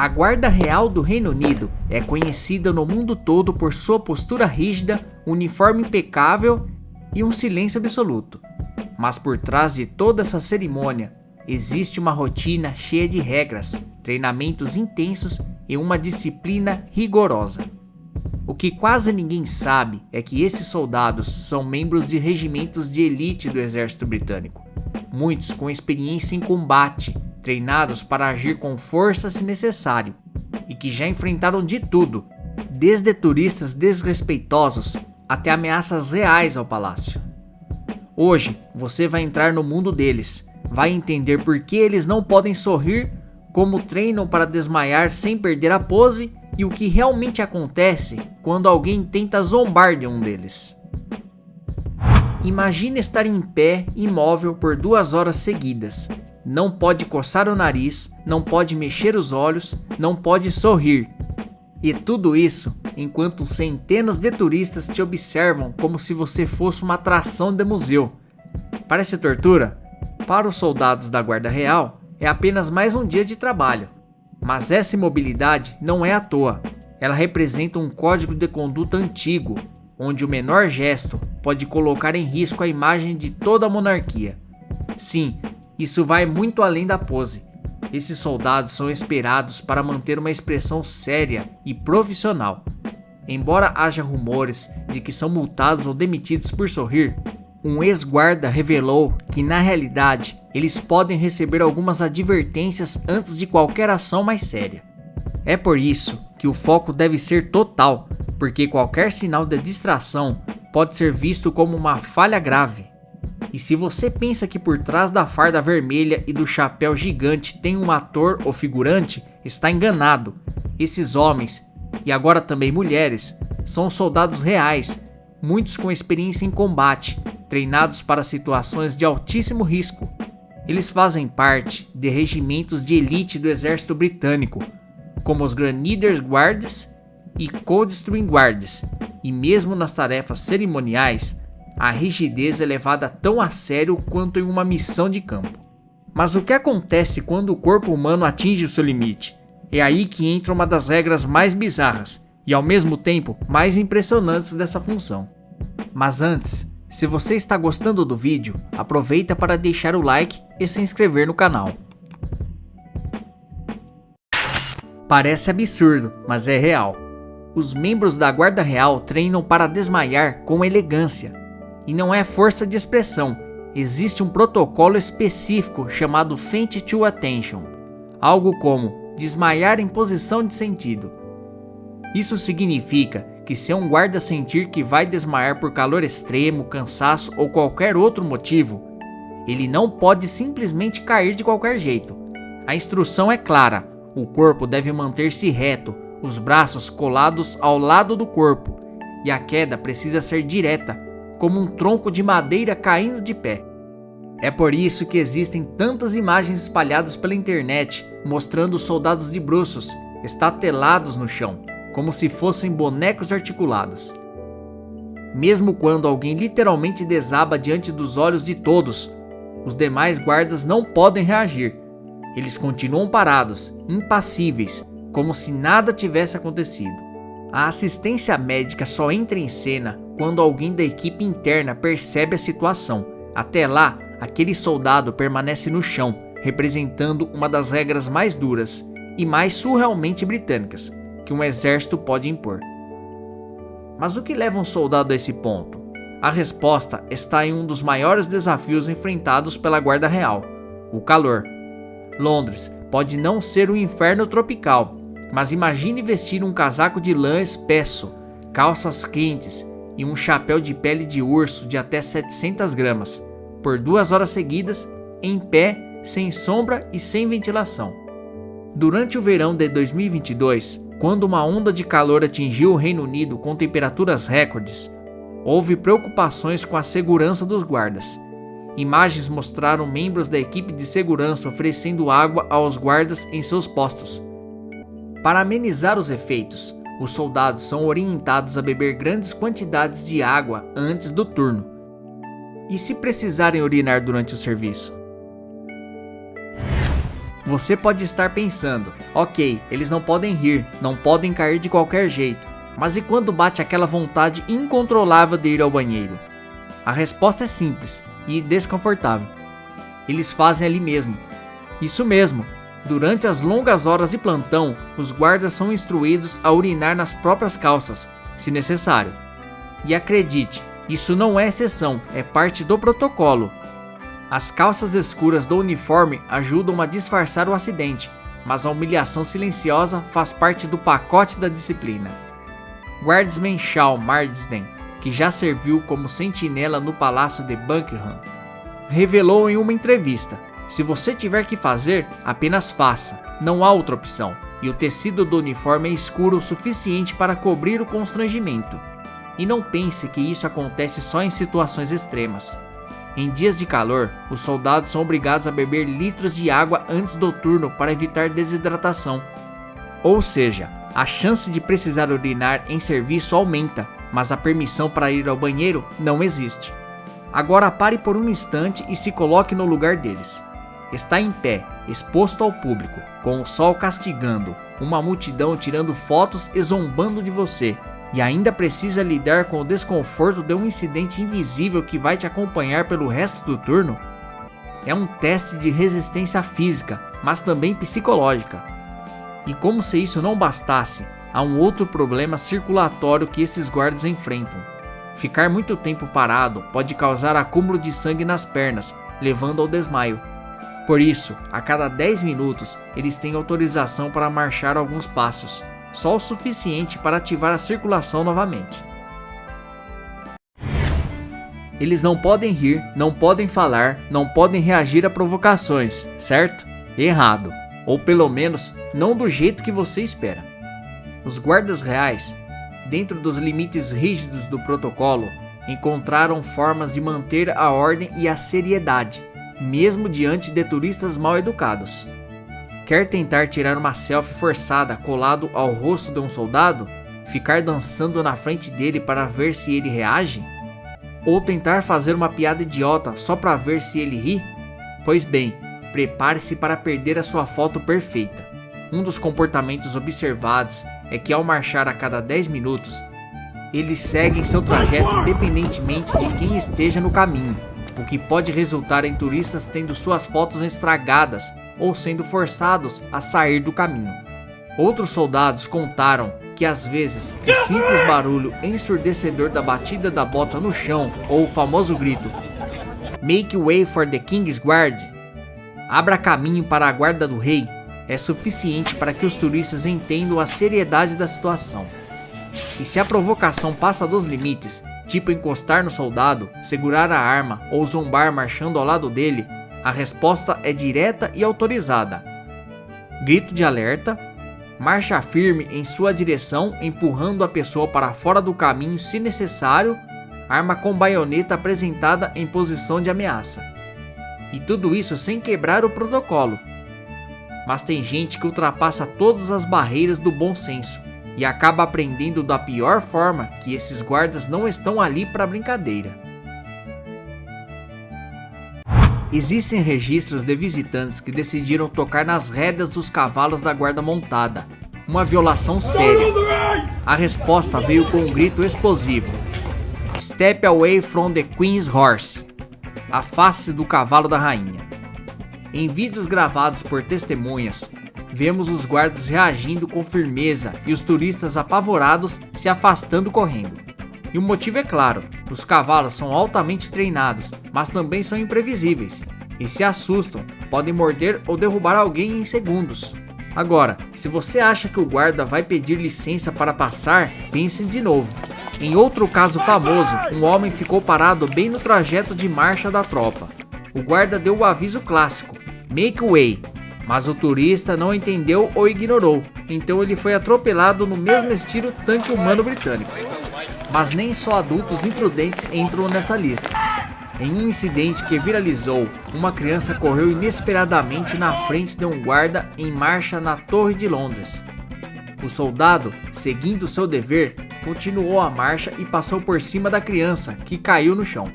A Guarda Real do Reino Unido é conhecida no mundo todo por sua postura rígida, uniforme impecável e um silêncio absoluto. Mas por trás de toda essa cerimônia, existe uma rotina cheia de regras, treinamentos intensos e uma disciplina rigorosa. O que quase ninguém sabe é que esses soldados são membros de regimentos de elite do exército britânico, muitos com experiência em combate, treinados para agir com força se necessário, e que já enfrentaram de tudo, desde turistas desrespeitosos até ameaças reais ao palácio. Hoje você vai entrar no mundo deles, vai entender por que eles não podem sorrir, como treinam para desmaiar sem perder a pose e o que realmente acontece quando alguém tenta zombar de um deles. Imagine estar em pé, imóvel por 2 horas seguidas. Não pode coçar o nariz, não pode mexer os olhos, não pode sorrir. E tudo isso enquanto centenas de turistas te observam como se você fosse uma atração de museu. Parece tortura? Para os soldados da Guarda Real, é apenas mais um dia de trabalho. Mas essa imobilidade não é à toa. Ela representa um código de conduta antigo, onde o menor gesto pode colocar em risco a imagem de toda a monarquia. Sim, isso vai muito além da pose. Esses soldados são esperados para manter uma expressão séria e profissional. Embora haja rumores de que são multados ou demitidos por sorrir, um ex-guarda revelou que na realidade eles podem receber algumas advertências antes de qualquer ação mais séria. É por isso que o foco deve ser total, porque qualquer sinal de distração pode ser visto como uma falha grave. E se você pensa que por trás da farda vermelha e do chapéu gigante tem um ator ou figurante, está enganado. Esses homens, e agora também mulheres, são soldados reais, muitos com experiência em combate, treinados para situações de altíssimo risco. Eles fazem parte de regimentos de elite do exército britânico, como os Grenadier Guards e Coldstream Guards, e mesmo nas tarefas cerimoniais, a rigidez é levada tão a sério quanto em uma missão de campo. Mas o que acontece quando o corpo humano atinge o seu limite? É aí que entra uma das regras mais bizarras e ao mesmo tempo mais impressionantes dessa função. Mas antes, se você está gostando do vídeo, aproveita para deixar o like e se inscrever no canal. Parece absurdo, mas é real. Os membros da Guarda Real treinam para desmaiar com elegância. E não é força de expressão, existe um protocolo específico chamado Faint to Attention, algo como desmaiar em posição de sentido. Isso significa que se um guarda sentir que vai desmaiar por calor extremo, cansaço ou qualquer outro motivo, ele não pode simplesmente cair de qualquer jeito. A instrução é clara, o corpo deve manter-se reto, os braços colados ao lado do corpo, e a queda precisa ser direta, como um tronco de madeira caindo de pé. É por isso que existem tantas imagens espalhadas pela internet mostrando os soldados de bruços, estatelados no chão, como se fossem bonecos articulados. Mesmo quando alguém literalmente desaba diante dos olhos de todos, os demais guardas não podem reagir. Eles continuam parados, impassíveis, como se nada tivesse acontecido. A assistência médica só entra em cena quando alguém da equipe interna percebe a situação. Até lá, aquele soldado permanece no chão, representando uma das regras mais duras e mais surrealmente britânicas que um exército pode impor. Mas o que leva um soldado a esse ponto? A resposta está em um dos maiores desafios enfrentados pela Guarda Real: o calor. Londres pode não ser um inferno tropical, mas imagine vestir um casaco de lã espesso, calças quentes e um chapéu de pele de urso de até 700 gramas, por 2 horas seguidas, em pé, sem sombra e sem ventilação. Durante o verão de 2022, quando uma onda de calor atingiu o Reino Unido com temperaturas recordes, houve preocupações com a segurança dos guardas. Imagens mostraram membros da equipe de segurança oferecendo água aos guardas em seus postos. Para amenizar os efeitos, os soldados são orientados a beber grandes quantidades de água antes do turno. E se precisarem urinar durante o serviço? Você pode estar pensando, ok, eles não podem rir, não podem cair de qualquer jeito, mas e quando bate aquela vontade incontrolável de ir ao banheiro? A resposta é simples e desconfortável. Eles fazem ali mesmo. Isso mesmo, durante as longas horas de plantão, os guardas são instruídos a urinar nas próprias calças, se necessário. E acredite, isso não é exceção, é parte do protocolo. As calças escuras do uniforme ajudam a disfarçar o acidente, mas a humilhação silenciosa faz parte do pacote da disciplina. Guardsman Shaw Marsden, que já serviu como sentinela no Palácio de Buckingham, revelou em uma entrevista: se você tiver que fazer, apenas faça, não há outra opção, e o tecido do uniforme é escuro o suficiente para cobrir o constrangimento. E não pense que isso acontece só em situações extremas. Em dias de calor, os soldados são obrigados a beber litros de água antes do turno para evitar desidratação. Ou seja, a chance de precisar urinar em serviço aumenta, mas a permissão para ir ao banheiro não existe. Agora pare por um instante e se coloque no lugar deles. Está em pé, exposto ao público, com o sol castigando, uma multidão tirando fotos e zombando de você, e ainda precisa lidar com o desconforto de um incidente invisível que vai te acompanhar pelo resto do turno? É um teste de resistência física, mas também psicológica. E como se isso não bastasse, há um outro problema circulatório que esses guardas enfrentam. Ficar muito tempo parado pode causar acúmulo de sangue nas pernas, levando ao desmaio. Por isso, a cada 10 minutos, eles têm autorização para marchar alguns passos, só o suficiente para ativar a circulação novamente. Eles não podem rir, não podem falar, não podem reagir a provocações, certo? Errado, ou pelo menos não do jeito que você espera. Os guardas reais, dentro dos limites rígidos do protocolo, encontraram formas de manter a ordem e a seriedade, mesmo diante de turistas mal educados. Quer tentar tirar uma selfie forçada colado ao rosto de um soldado? Ficar dançando na frente dele para ver se ele reage? Ou tentar fazer uma piada idiota só para ver se ele ri? Pois bem, prepare-se para perder a sua foto perfeita. Um dos comportamentos observados é que ao marchar a cada 10 minutos, eles seguem seu trajeto independentemente de quem esteja no caminho, o que pode resultar em turistas tendo suas fotos estragadas ou sendo forçados a sair do caminho. Outros soldados contaram que às vezes o simples barulho ensurdecedor da batida da bota no chão ou o famoso grito "Make way for the King's Guard", abra caminho para a guarda do rei, é suficiente para que os turistas entendam a seriedade da situação. E se a provocação passa dos limites, tipo encostar no soldado, segurar a arma ou zombar marchando ao lado dele, a resposta é direta e autorizada. Grito de alerta, marcha firme em sua direção, empurrando a pessoa para fora do caminho se necessário, arma com baioneta apresentada em posição de ameaça. E tudo isso sem quebrar o protocolo. Mas tem gente que ultrapassa todas as barreiras do bom senso e acaba aprendendo da pior forma que esses guardas não estão ali para brincadeira. Existem registros de visitantes que decidiram tocar nas rédeas dos cavalos da guarda montada, uma violação séria. A resposta veio com um grito explosivo: "Step away from the Queen's Horse", a face do cavalo da rainha. Em vídeos gravados por testemunhas, vemos os guardas reagindo com firmeza e os turistas apavorados se afastando correndo. E o motivo é claro, os cavalos são altamente treinados, mas também são imprevisíveis, e se assustam, podem morder ou derrubar alguém em segundos. Agora, se você acha que o guarda vai pedir licença para passar, pense de novo. Em outro caso famoso, um homem ficou parado bem no trajeto de marcha da tropa. O guarda deu o aviso clássico, "Make way", mas o turista não entendeu ou ignorou, então ele foi atropelado no mesmo estilo tanque humano britânico. Mas nem só adultos imprudentes entram nessa lista. Em um incidente que viralizou, uma criança correu inesperadamente na frente de um guarda em marcha na Torre de Londres. O soldado, seguindo seu dever, continuou a marcha e passou por cima da criança, que caiu no chão.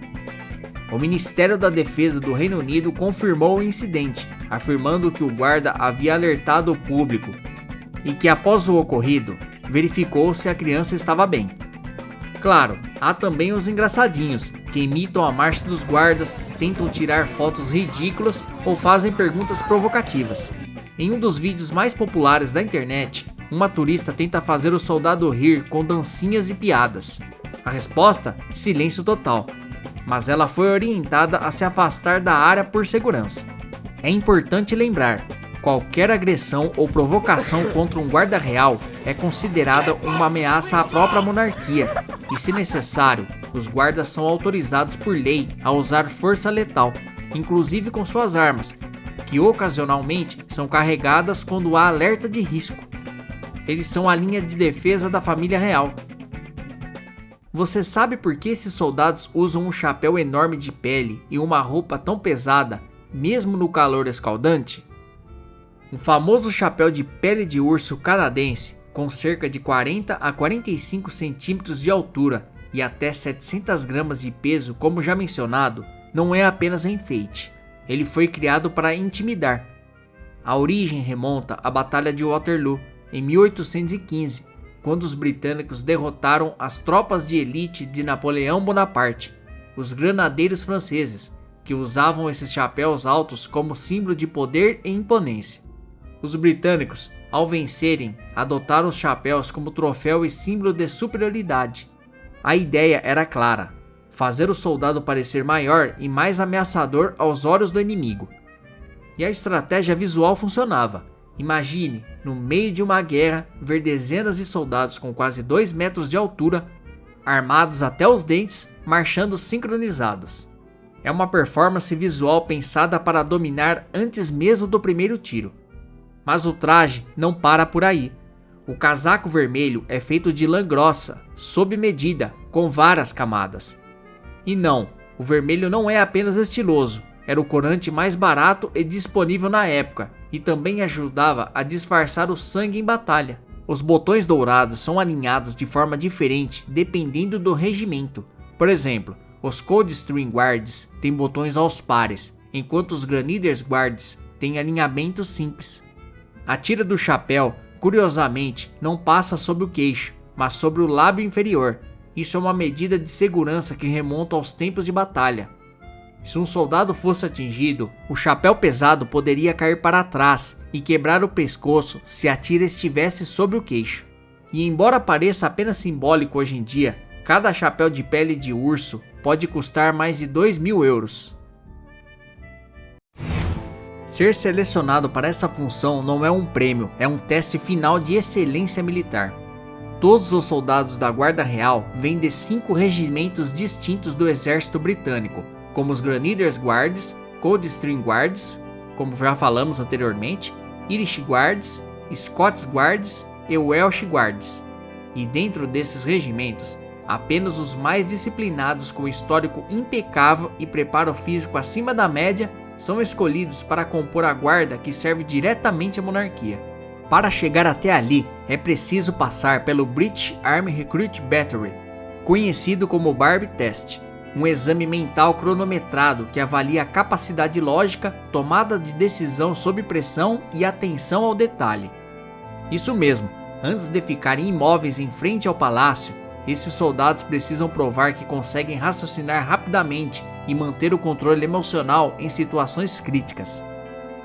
O Ministério da Defesa do Reino Unido confirmou o incidente, afirmando que o guarda havia alertado o público e que após o ocorrido, verificou se a criança estava bem. Claro, há também os engraçadinhos, que imitam a marcha dos guardas, tentam tirar fotos ridículas ou fazem perguntas provocativas. Em um dos vídeos mais populares da internet, uma turista tenta fazer o soldado rir com dancinhas e piadas. A resposta? Silêncio total. Mas ela foi orientada a se afastar da área por segurança. É importante lembrar, qualquer agressão ou provocação contra um guarda real é considerada uma ameaça à própria monarquia e, se necessário, os guardas são autorizados por lei a usar força letal, inclusive com suas armas, que ocasionalmente são carregadas quando há alerta de risco. Eles são a linha de defesa da família real. Você sabe por que esses soldados usam um chapéu enorme de pele e uma roupa tão pesada, mesmo no calor escaldante? O famoso chapéu de pele de urso canadense, com cerca de 40 a 45 centímetros de altura e até 700 gramas de peso, como já mencionado, não é apenas enfeite. Ele foi criado para intimidar. A origem remonta à Batalha de Waterloo, em 1815, quando os britânicos derrotaram as tropas de elite de Napoleão Bonaparte, os granadeiros franceses, que usavam esses chapéus altos como símbolo de poder e imponência. Os britânicos, ao vencerem, adotaram os chapéus como troféu e símbolo de superioridade. A ideia era clara: fazer o soldado parecer maior e mais ameaçador aos olhos do inimigo. E a estratégia visual funcionava. Imagine, no meio de uma guerra, ver dezenas de soldados com quase 2 metros de altura, armados até os dentes, marchando sincronizados. É uma performance visual pensada para dominar antes mesmo do primeiro tiro. Mas o traje não para por aí. O casaco vermelho é feito de lã grossa, sob medida, com várias camadas. E não, o vermelho não é apenas estiloso, era o corante mais barato e disponível na época, e também ajudava a disfarçar o sangue em batalha. Os botões dourados são alinhados de forma diferente dependendo do regimento. Por exemplo, os Coldstream Guards têm botões aos pares, enquanto os Grenadiers Guards têm alinhamento simples. A tira do chapéu, curiosamente, não passa sobre o queixo, mas sobre o lábio inferior. Isso é uma medida de segurança que remonta aos tempos de batalha. Se um soldado fosse atingido, o chapéu pesado poderia cair para trás e quebrar o pescoço se a tira estivesse sobre o queixo. E embora pareça apenas simbólico hoje em dia, cada chapéu de pele de urso pode custar mais de 2.000 euros. Ser selecionado para essa função não é um prêmio, é um teste final de excelência militar. Todos os soldados da Guarda Real vêm de 5 regimentos distintos do exército britânico, como os Grenadiers Guards, Coldstream Guards, como já falamos anteriormente, Irish Guards, Scots Guards e Welsh Guards. E dentro desses regimentos, apenas os mais disciplinados com histórico impecável e preparo físico acima da média são escolhidos para compor a guarda que serve diretamente à monarquia. Para chegar até ali, é preciso passar pelo British Army Recruit Battery, conhecido como Barbie Test, um exame mental cronometrado que avalia a capacidade lógica, tomada de decisão sob pressão e atenção ao detalhe. Isso mesmo, antes de ficarem imóveis em frente ao palácio, esses soldados precisam provar que conseguem raciocinar rapidamente e manter o controle emocional em situações críticas.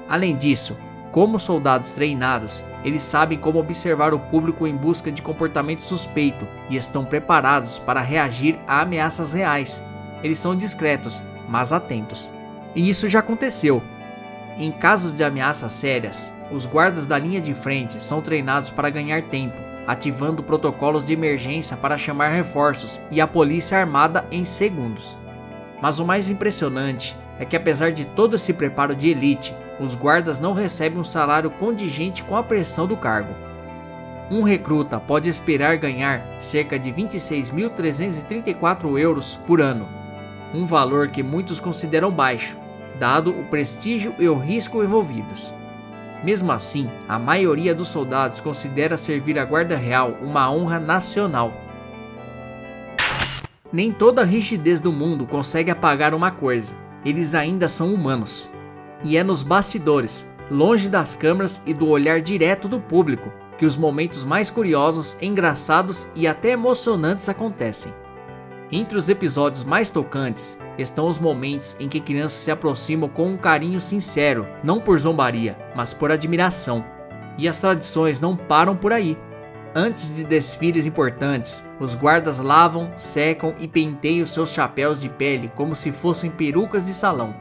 Além disso, como soldados treinados, eles sabem como observar o público em busca de comportamento suspeito e estão preparados para reagir a ameaças reais. Eles são discretos, mas atentos. E isso já aconteceu. Em casos de ameaças sérias, os guardas da linha de frente são treinados para ganhar tempo, ativando protocolos de emergência para chamar reforços e a polícia armada em segundos. Mas o mais impressionante é que, apesar de todo esse preparo de elite, os guardas não recebem um salário condigente com a pressão do cargo. Um recruta pode esperar ganhar cerca de 26.334 euros por ano, um valor que muitos consideram baixo, dado o prestígio e o risco envolvidos. Mesmo assim, a maioria dos soldados considera servir a Guarda Real uma honra nacional. Nem toda a rigidez do mundo consegue apagar uma coisa: eles ainda são humanos. E é nos bastidores, longe das câmeras e do olhar direto do público, que os momentos mais curiosos, engraçados e até emocionantes acontecem. Entre os episódios mais tocantes estão os momentos em que crianças se aproximam com um carinho sincero, não por zombaria, mas por admiração. E as tradições não param por aí. Antes de desfiles importantes, os guardas lavam, secam e penteiam seus chapéus de pele como se fossem perucas de salão.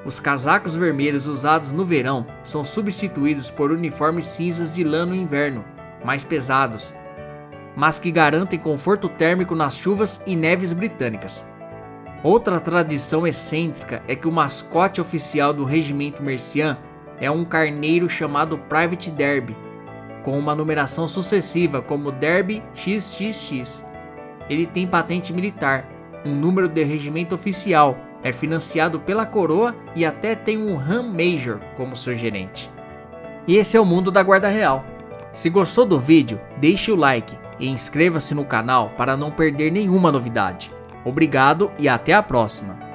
Os casacos vermelhos usados no verão são substituídos por uniformes cinzas de lã no inverno, mais pesados, mas que garantem conforto térmico nas chuvas e neves britânicas. Outra tradição excêntrica é que o mascote oficial do regimento Mercian é um carneiro chamado Private Derby, com uma numeração sucessiva como Derby XXX. Ele tem patente militar, um número de regimento oficial, é financiado pela coroa e até tem um Ram Major como seu gerente. E esse é o mundo da Guarda Real. Se gostou do vídeo, deixe o like e inscreva-se no canal para não perder nenhuma novidade. Obrigado e até a próxima!